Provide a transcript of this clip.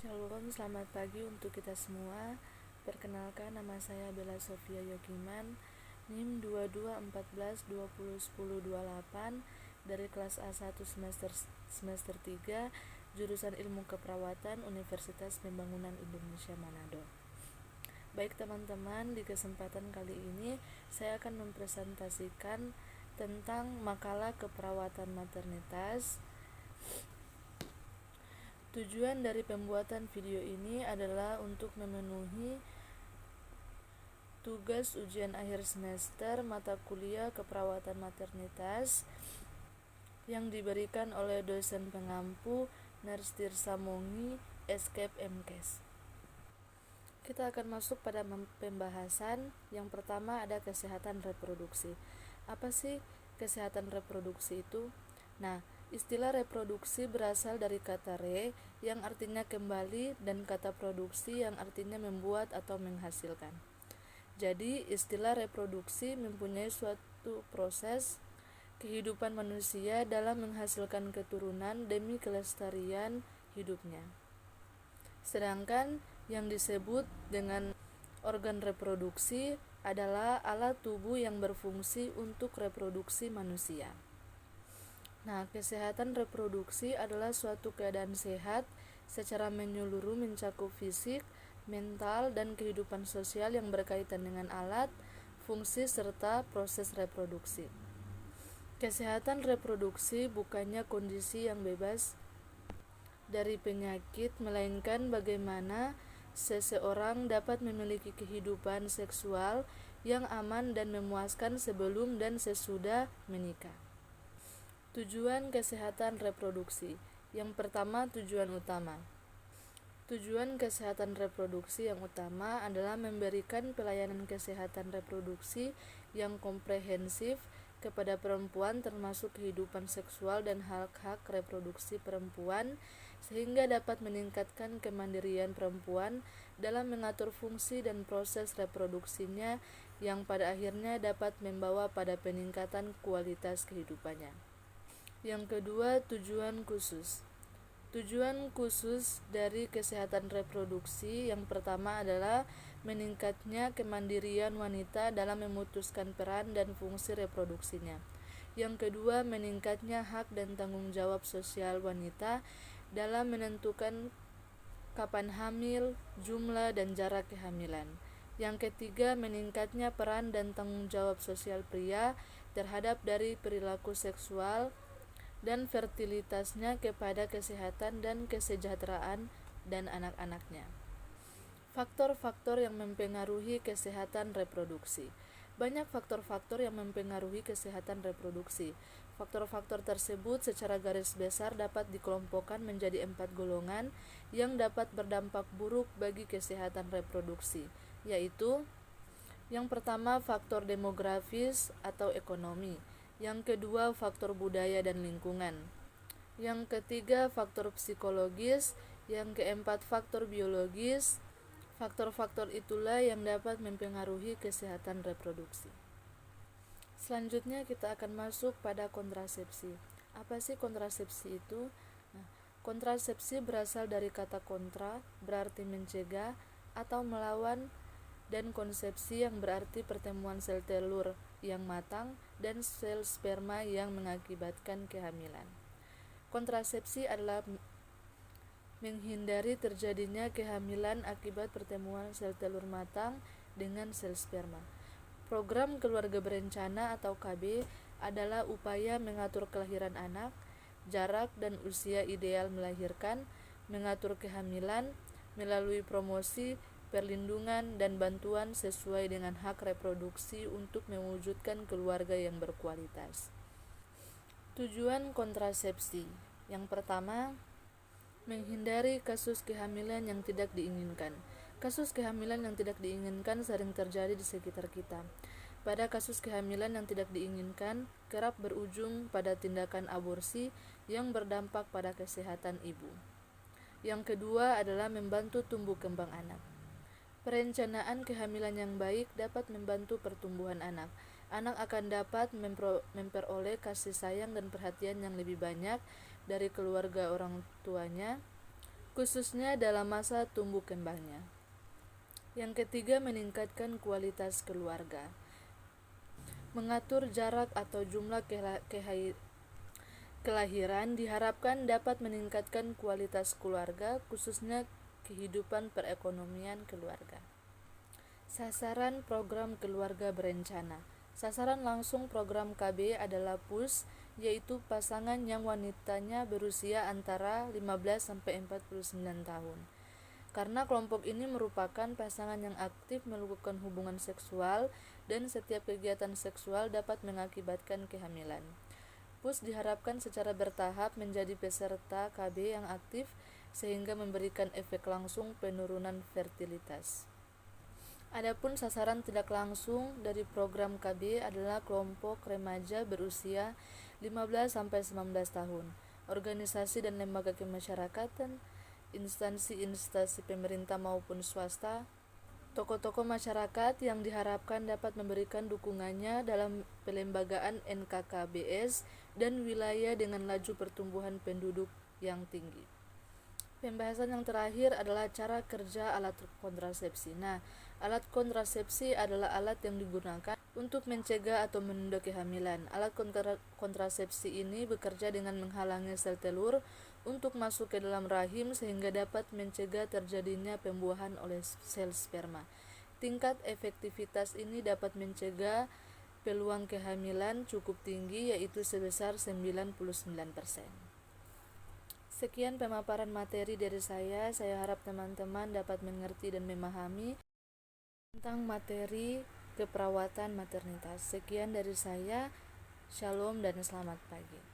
Shalom, selamat pagi untuk kita semua. Perkenalkan, nama saya Bella Sofia Yogiman, NIM 2214201028 dari kelas A1 semester 3, jurusan Ilmu Keperawatan Universitas Pembangunan Indonesia Manado. Baik teman-teman, di kesempatan kali ini saya akan mempresentasikan tentang makalah keperawatan maternitas. Tujuan dari pembuatan video ini adalah untuk memenuhi tugas ujian akhir semester mata kuliah keperawatan maternitas yang diberikan oleh dosen pengampu Nurse Tirsa Mongi, Escape MKes. Kita akan masuk pada pembahasan. Yang pertama ada kesehatan reproduksi. Apa sih kesehatan reproduksi itu? Nah, istilah reproduksi berasal dari kata re yang artinya kembali dan kata produksi yang artinya membuat atau menghasilkan. Jadi, istilah reproduksi mempunyai suatu proses kehidupan manusia dalam menghasilkan keturunan demi kelestarian hidupnya. Sedangkan yang disebut dengan organ reproduksi adalah alat tubuh yang berfungsi untuk reproduksi manusia. Nah, kesehatan reproduksi adalah suatu keadaan sehat secara menyeluruh mencakup fisik, mental, dan kehidupan sosial yang berkaitan dengan alat, fungsi, serta proses reproduksi. Kesehatan reproduksi bukannya kondisi yang bebas dari penyakit, melainkan bagaimana seseorang dapat memiliki kehidupan seksual yang aman dan memuaskan sebelum dan sesudah menikah. Tujuan kesehatan reproduksi. Yang pertama, tujuan utama. Tujuan kesehatan reproduksi yang utama adalah memberikan pelayanan kesehatan reproduksi yang komprehensif kepada perempuan termasuk kehidupan seksual dan hak-hak reproduksi perempuan sehingga dapat meningkatkan kemandirian perempuan dalam mengatur fungsi dan proses reproduksinya yang pada akhirnya dapat membawa pada peningkatan kualitas kehidupannya. Yang kedua, tujuan khusus. Tujuan khusus dari kesehatan reproduksi yang pertama adalah meningkatnya kemandirian wanita dalam memutuskan peran dan fungsi reproduksinya. Yang kedua, meningkatnya hak dan tanggung jawab sosial wanita dalam menentukan kapan hamil, jumlah, dan jarak kehamilan. Yang ketiga, meningkatnya peran dan tanggung jawab sosial pria terhadap dari perilaku seksual dan fertilitasnya kepada kesehatan dan kesejahteraan dan anak-anaknya. Faktor-faktor yang mempengaruhi kesehatan reproduksi. Banyak faktor-faktor yang mempengaruhi kesehatan reproduksi. Faktor-faktor tersebut secara garis besar dapat dikelompokkan menjadi 4 golongan yang dapat berdampak buruk bagi kesehatan reproduksi, yaitu yang pertama, faktor demografis atau ekonomi. Yang kedua, faktor budaya dan lingkungan. Yang ketiga, faktor psikologis. Yang keempat, faktor biologis. Faktor-faktor itulah yang dapat mempengaruhi kesehatan reproduksi. Selanjutnya kita akan masuk pada kontrasepsi. Apa sih kontrasepsi itu? Nah, kontrasepsi berasal dari kata kontra, berarti mencegah atau melawan, dan konsepsi yang berarti pertemuan sel telur yang matang dan sel sperma yang mengakibatkan kehamilan. Kontrasepsi adalah menghindari terjadinya kehamilan akibat pertemuan sel telur matang dengan sel sperma. Program keluarga berencana atau KB adalah upaya mengatur kelahiran anak, jarak dan usia ideal melahirkan, mengatur kehamilan melalui promosi, perlindungan, dan bantuan sesuai dengan hak reproduksi untuk mewujudkan keluarga yang berkualitas. Tujuan kontrasepsi. Yang pertama, menghindari kasus kehamilan yang tidak diinginkan. Kasus kehamilan yang tidak diinginkan sering terjadi di sekitar kita. Pada kasus kehamilan yang tidak diinginkan, kerap berujung pada tindakan aborsi yang berdampak pada kesehatan ibu. Yang kedua adalah membantu tumbuh kembang anak. Perencanaan kehamilan yang baik dapat membantu pertumbuhan anak. Anak akan dapat memperoleh kasih sayang dan perhatian yang lebih banyak dari keluarga orang tuanya. khususnya dalam masa tumbuh kembangnya. Yang ketiga, meningkatkan kualitas keluarga. Mengatur jarak atau jumlah kelahiran diharapkan dapat meningkatkan kualitas keluarga, khususnya kehidupan perekonomian keluarga. Sasaran program keluarga berencana. Sasaran langsung program KB adalah PUS, yaitu pasangan yang wanitanya berusia antara 15-49 tahun. Karena kelompok ini merupakan pasangan yang aktif melakukan hubungan seksual dan setiap kegiatan seksual dapat mengakibatkan kehamilan. PUS diharapkan secara bertahap menjadi peserta KB yang aktif sehingga memberikan efek langsung penurunan fertilitas. Adapun sasaran tidak langsung dari program KB adalah kelompok remaja berusia 15-19 tahun, organisasi dan lembaga kemasyarakatan, instansi pemerintah maupun swasta, tokoh-tokoh masyarakat yang diharapkan dapat memberikan dukungannya dalam pelembagaan NKKBS dan wilayah dengan laju pertumbuhan penduduk yang tinggi. Pembahasan yang terakhir adalah cara kerja alat kontrasepsi. Alat kontrasepsi adalah alat yang digunakan untuk mencegah atau menunda kehamilan. Alat kontrasepsi ini bekerja dengan menghalangi sel telur untuk masuk ke dalam rahim sehingga dapat mencegah terjadinya pembuahan oleh sel sperma. Tingkat efektivitas ini dapat mencegah peluang kehamilan cukup tinggi, yaitu sebesar 99%. Sekian pemaparan materi dari saya harap teman-teman dapat mengerti dan memahami tentang materi keperawatan maternitas. Sekian dari saya, shalom dan selamat pagi.